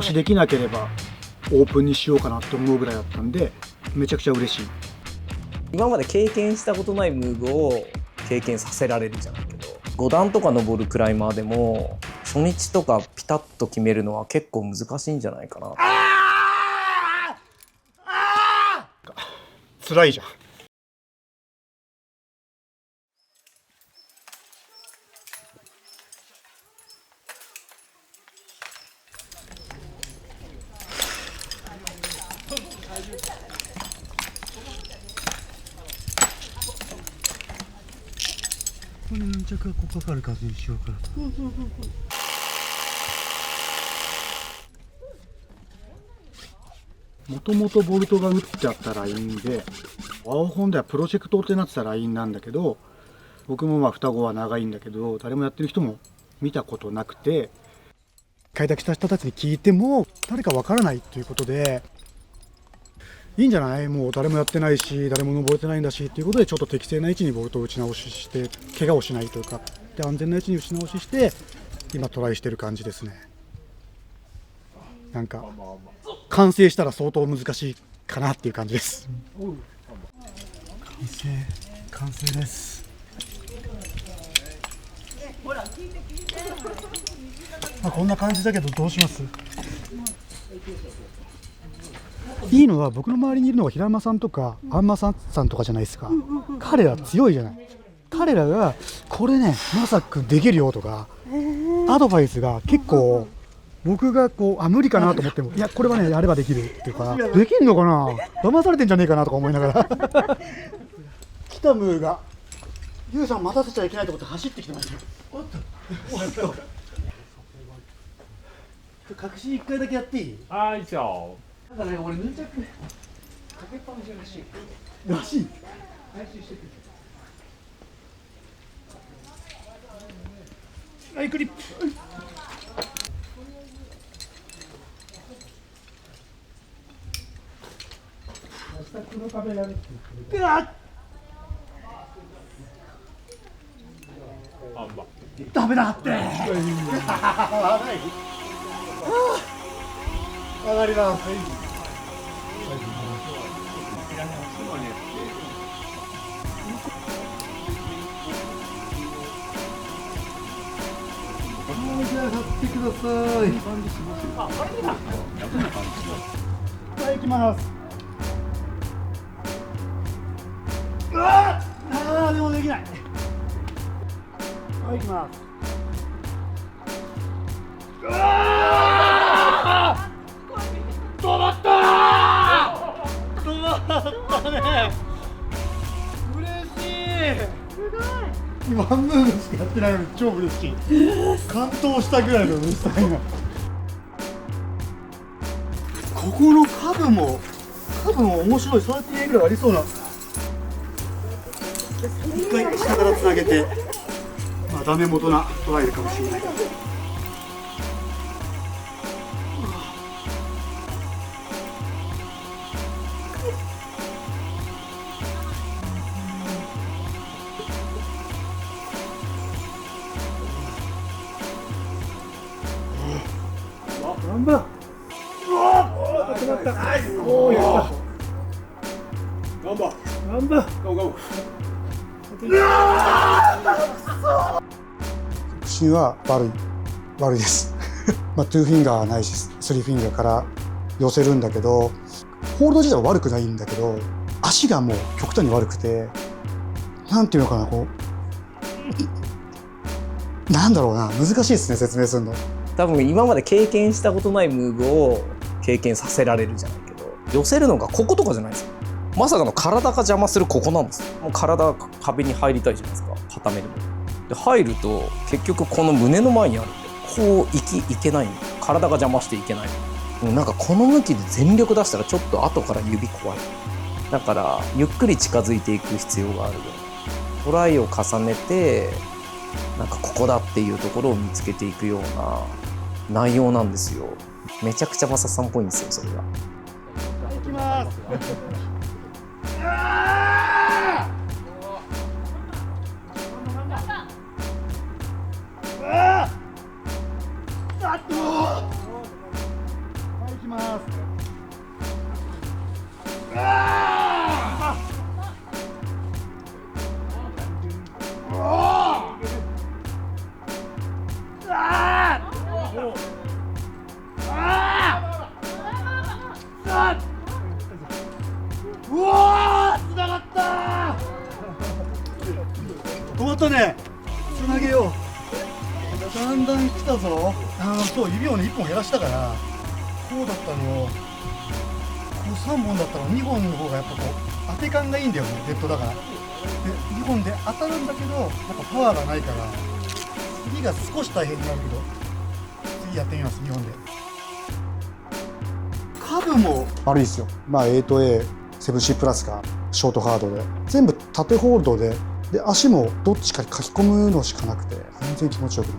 しできなければオープンにしようかなと思うぐらいだったんで、めちゃくちゃ嬉しい。今まで経験したことないムーブを経験させられるじゃないけど、5段とか登るクライマーでも初日とかピタッと決めるのは結構難しいんじゃないかな。辛いじゃん。これ何着がここかかる数にしようかなと。もともとボルトが打ってあったラインで、青本ではプロジェクトってなってたラインなんだけど、僕もまあ双子は長いんだけど、誰もやってる人も見たことなくて、開拓した人たちに聞いても誰かわからないということで、いいんじゃない、もう誰もやってないし誰も登れてないんだしっていうことで、ちょっと適正な位置にボルトを打ち直しして、怪我をしないというかで安全な位置に打ち直しして今トライしてる感じですね。なんか完成したら相当難しいかなっていう感じです。完成です。こんな感じだけどどうします？いいのは僕の周りにいるのは平山さんとかあんまさんとかじゃないですか。彼ら強いじゃない。彼らがこれねまさくんできるよとかアドバイスが結構僕がこう無理かなと思っても、いやこれはねやればできるっていうか、できんのかな、騙されてんじゃねえかなとか思いながら来たムーがユウさん待たせちゃいけないと思って走ってきてましたよ。おっと隠し1回だけやっていい？あー、いいっすよ。だからね、俺ヌンチャクかけっぱなしらしい。らしい。回収してくる。はい、クリップ。明日黒壁られる。うわ。あんば。ダメだって。上がります。じゃあ買ってください。はい、行きます。でもできない。はい、行きます。止まったね。嬉しい。今半分しかやってないのに超嬉しい。完投したぐらいの嬉しさが。ここのカブも面白い。そうやってぐらいありそうな。一回下からつなげて、ダメ元なトライかもしれない。頑張ろう。止まった。おお、やった。頑張。腹心は悪いです。トゥーフィンガーないし、スリーフィンガーから寄せるんだけど、ホールド自体は悪くないんだけど、足がもう極端に悪くて、なんていうのかな、こう、なんだろうな、難しいですね、説明するの。多分今まで経験したことないムーブを経験させられるじゃないけど、寄せるのがこことかじゃないですよ。まさかの体が邪魔するここなんですよ。もう体が壁に入りたいじゃないですか、固めるので入ると結局この胸の前にあるんで、こういけないんで、体が邪魔していけない。もうなんかこの向きで全力出したらちょっと後から指怖い。だからゆっくり近づいていく必要があるようなトライを重ねて、なんかここだっていうところを見つけていくような内容なんですよ。めちゃくちゃマサさんっぽいんですよ、それが。いきます。ます。うわー、つながった。止まったね。つなげよう。だんだん来たぞ。そう指をね1本減らしたから、こうだったのをこう3本だったら2本の方がやっぱこう当て感がいいんだよね、デッドだから。で2本で当たるんだけどやっぱパワーがないから次が少し大変になるけど、次やってみます。2本でカブも悪いですよ。まあ AとA、7C プラスがショートハードで全部縦ホールドで、足もどっちかに書き込むのしかなくて全然気持ちよくない。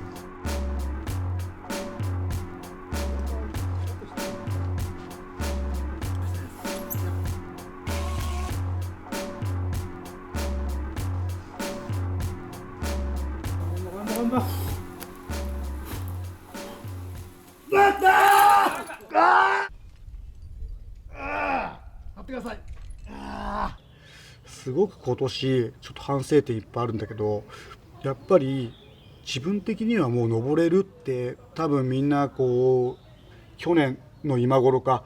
すごく今年ちょっと反省点いっぱいあるんだけど、やっぱり自分的にはもう登れるって多分みんなこう去年の今頃か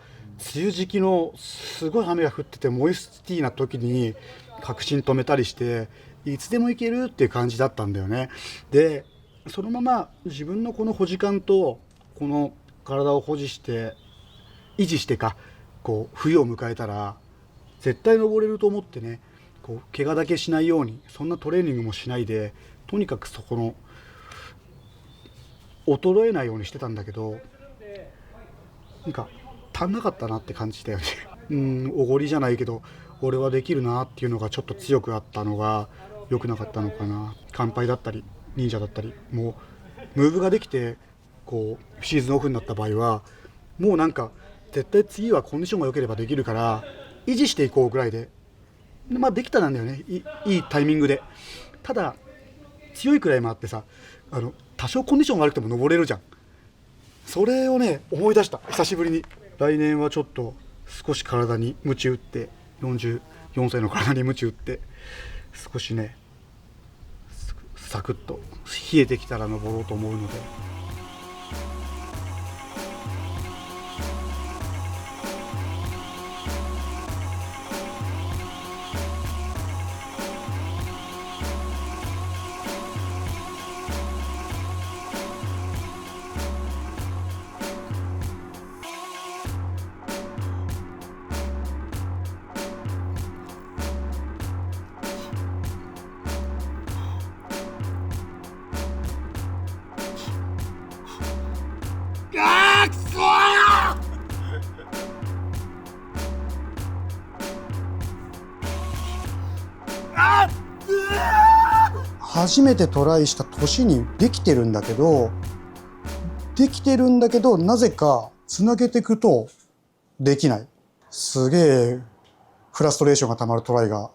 梅雨時期のすごい雨が降っててモイスティーな時に確信止めたりしていつでも行けるっていう感じだったんだよね。でそのまま自分のこの保持感とこの体を保持して維持してかこう冬を迎えたら絶対登れると思ってね、こう怪我だけしないようにそんなトレーニングもしないでとにかくそこの衰えないようにしてたんだけど、なんか足んなかったなって感じだよね。おごりじゃないけど俺はできるなっていうのがちょっと強くあったのが良くなかったのかな。乾杯だったり忍者だったりもうムーブができてこうシーズンオフになった場合はもうなんか絶対次はコンディションが良ければできるから維持していこうぐらいで、まあできたなんだよね、いいタイミングで。ただ強いくらいもあってさ、多少コンディション悪くても登れるじゃん。それをね思い出した久しぶりに。来年はちょっと少し体に鞭打って、44歳の体に鞭打って少しねサクッと冷えてきたら登ろうと思うので。初めてトライした年にできてるんだけどなぜかつなげていくとできない。すげえフラストレーションがたまるトライが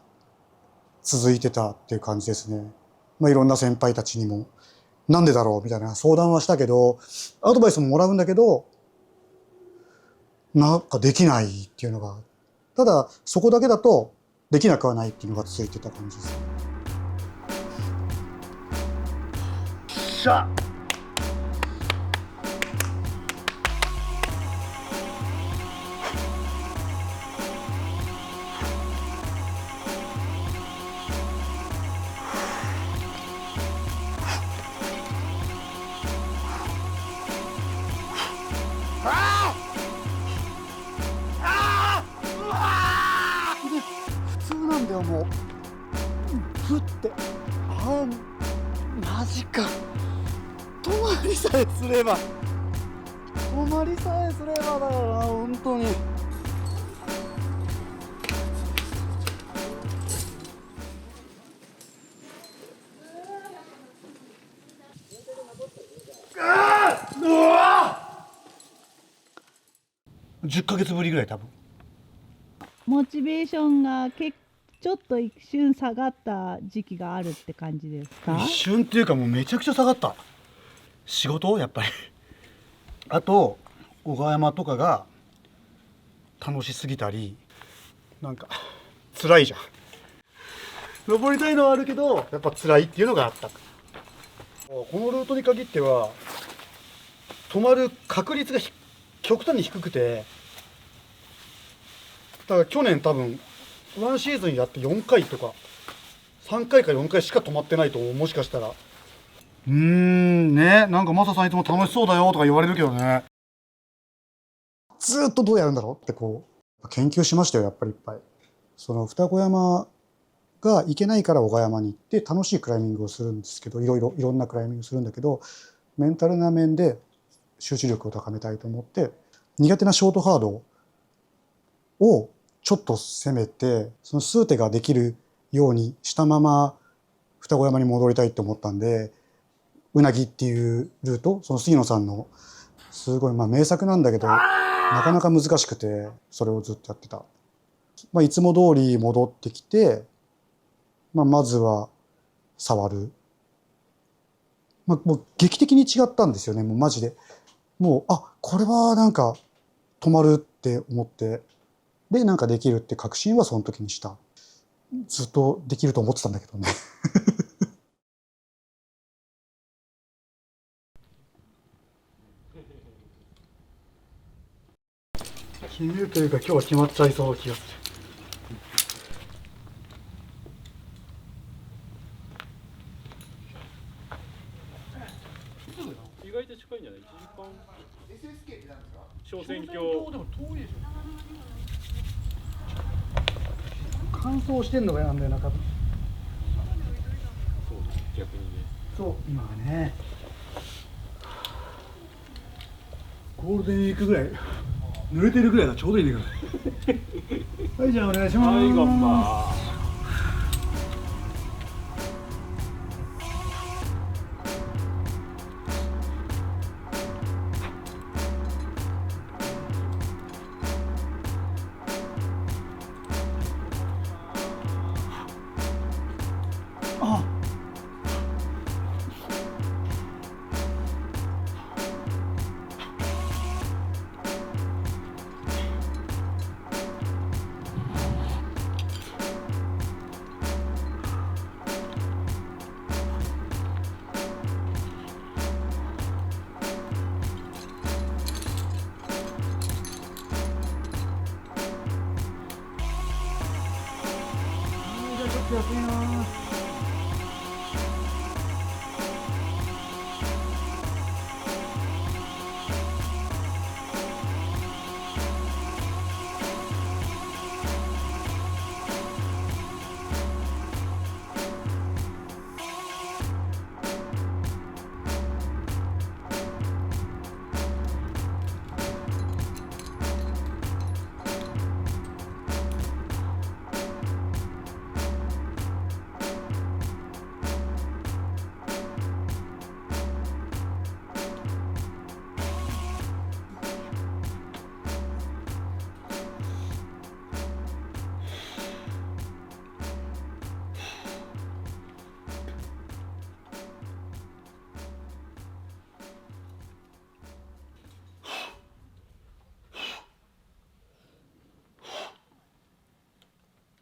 続いてたっていう感じですね。まあいろんな先輩たちにもなんでだろうみたいな相談はしたけどアドバイスももらうんだけどなんかできないっていうのが、ただそこだけだとできなくはないっていうのが続いてた感じですね。しゃ普通なんだよもうふってマジか。止まりさえすればだからな本当に。10ヶ月ぶりぐらい多分。モチベーションがちょっと一瞬下がった時期があるって感じですか？一瞬っていうかもうめちゃくちゃ下がった。仕事やっぱりあと小川山とかが楽しすぎたりなんか辛いじゃん。登りたいのはあるけどやっぱ辛いっていうのがあった。このルートに限っては止まる確率が極端に低くて、だから去年多分ワンシーズンやって4回とか3回か4回しか止まってないと思う。もしかしたらね、なんかマサさんいつも楽しそうだよとか言われるけどね、ずーっとどうやるんだろうってこう研究しましたよ。やっぱりいっぱいその二子山が行けないから小川山に行って楽しいクライミングをするんですけど、いろんなクライミングをするんだけど、メンタルな面で集中力を高めたいと思って苦手なショートハードをちょっと攻めてその数手ができるようにしたまま二子山に戻りたいと思ったんで、うなぎっていうルート、その杉野さんのすごい名作なんだけどなかなか難しくて、それをずっとやってた。いつも通り戻ってきて、まずは触る。もう劇的に違ったんですよね。もうマジで。もうこれはなんか止まるって思って、でなんかできるって確信はその時にした。ずっとできると思ってたんだけどね。決めるというか今日は決まっちゃいそうな気がする。意外と近いんじゃない？ 1 時間。SSK って何ですか？小選挙。でも遠いでしょ。乾燥してんのがなんだよな、多分。そうね、逆にね。そう今はね。ゴールデンウィークぐらい濡れてるぐらいがちょうどいいね。はい、じゃあお願いします。はい、頑張ー。ちょっと安いな。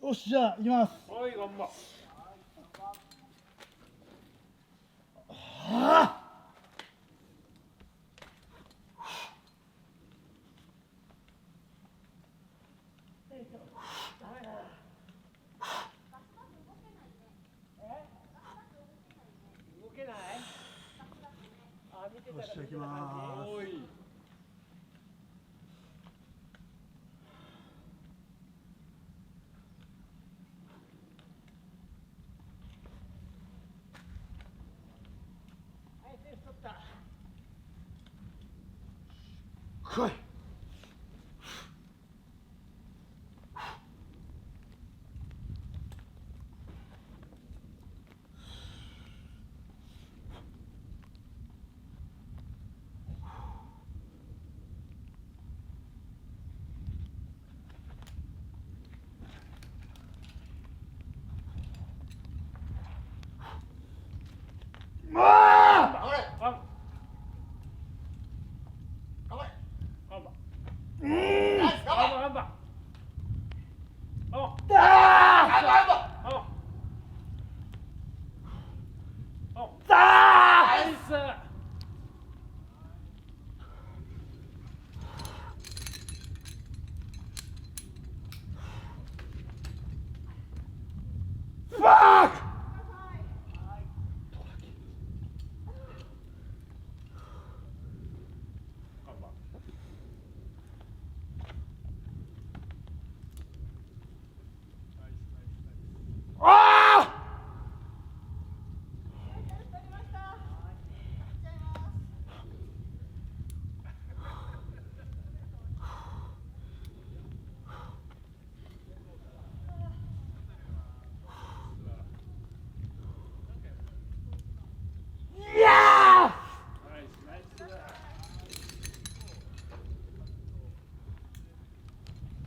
よし、じゃあ行きます。はい、頑張。よし、じゃあ行きます。おい。来い。あ、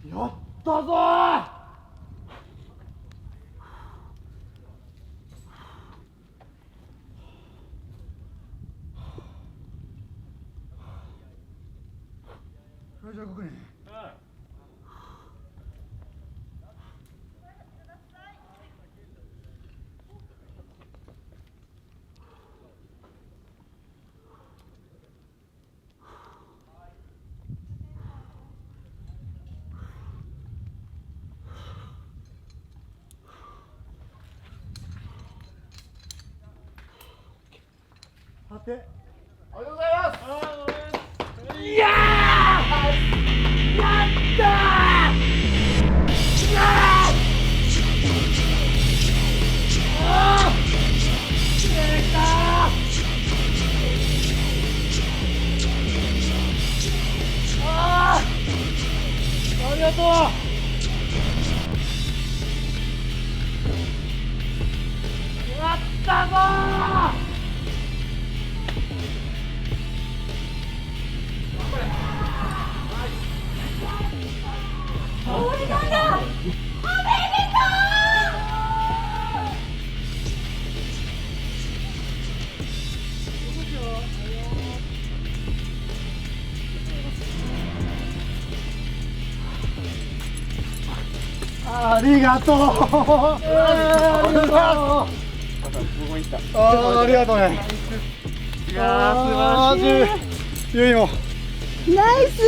やったぞー。じゃあここに。待って。ありがとうございます。いやー、やったー。ありがとう。やったぞー。ありがとう。ありがとう。ありがとうね。いやー、素晴らしい。ゆいも。ナイス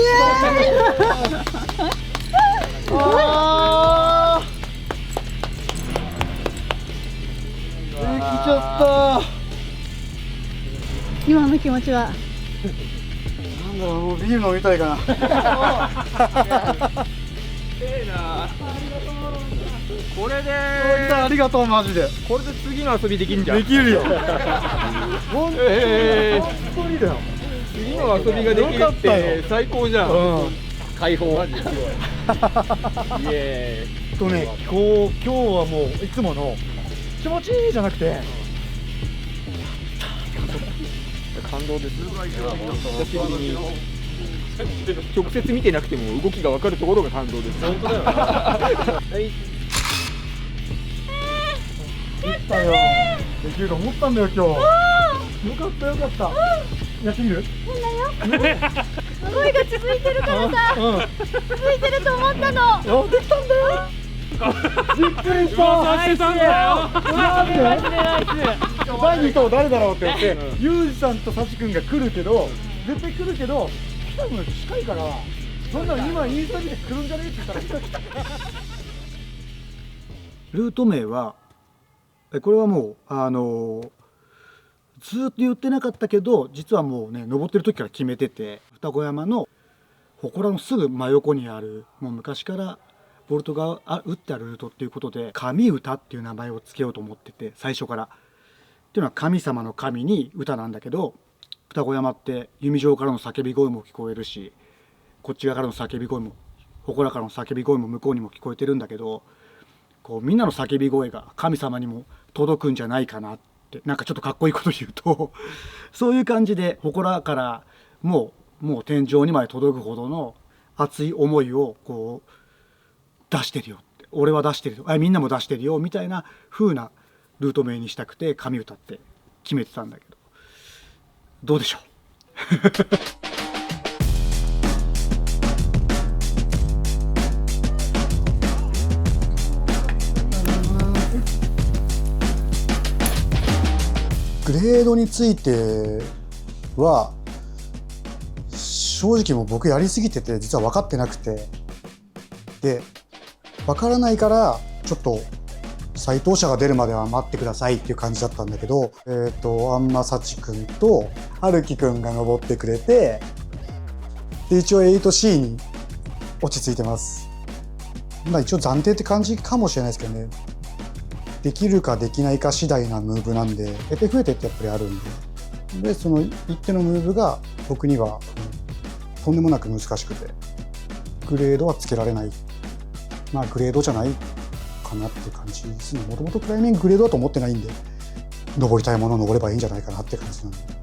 あー。できちゃった。今の気持ちは。なんだろう、もうビール飲みたいかな。これでありがとう、マジで。これで次の遊びできるんじゃん。できるよ。本当にだよ。次の遊びができるって最高じゃん。解放。マジですごい。イエーイ。今日はもういつもの気持ちいいじゃなくて、感動です。久しぶりに直接見てなくても動きが分かるところが感動です。本当だよ。できたよ。できると思ったんだよ今日。よかったよかった。やってみる？すごいが続いてるからさ、続いてると思ったの。できたんだよ。びっくりした。ナイスだよ。第2投誰だろうって言って、ユージさんとサチ君が来るけど、絶対来るけど、来たの近いから、そんなの今インスタ見て来るんじゃねえって言ったら来た。ルート名はこれはもうずっと言ってなかったけど、実はもうね登ってる時から決めてて、二子山の祠のすぐ真横にある、もう昔からボルトが打ってあるルートっていうことで、神歌っていう名前を付けようと思ってて、最初から。っていうのは神様の神に歌なんだけど、二子山って弓状からの叫び声も聞こえるし、こっち側からの叫び声も、祠からの叫び声も向こうにも聞こえてるんだけど、こうみんなの叫び声が神様にも届くんじゃないかなって、なんかちょっとかっこいいこと言うとそういう感じで、祠からもう天井にまで届くほどの熱い思いをこう出してるよって、俺は出してるよ、みんなも出してるよみたいな風なルート名にしたくて神歌って決めてたんだけど、どうでしょう。グレードについては正直もう僕やりすぎてて実は分かってなくて、で分からないからちょっと採答者が出るまでは待ってくださいっていう感じだったんだけど、あんまさちくんとはるきくんが登ってくれて、で一応 8C に落ち着いてます。まあ一応暫定って感じかもしれないですけどね。できるかできないか次第なムーブなんで、得て増えてってやっぱりあるんで、でその一手のムーブが僕には、とんでもなく難しくて、グレードはつけられない、まあグレードじゃないかなっていう感じですね。もともとクライミンググレードだと思ってないんで、登りたいものを登ればいいんじゃないかなって感じなんで。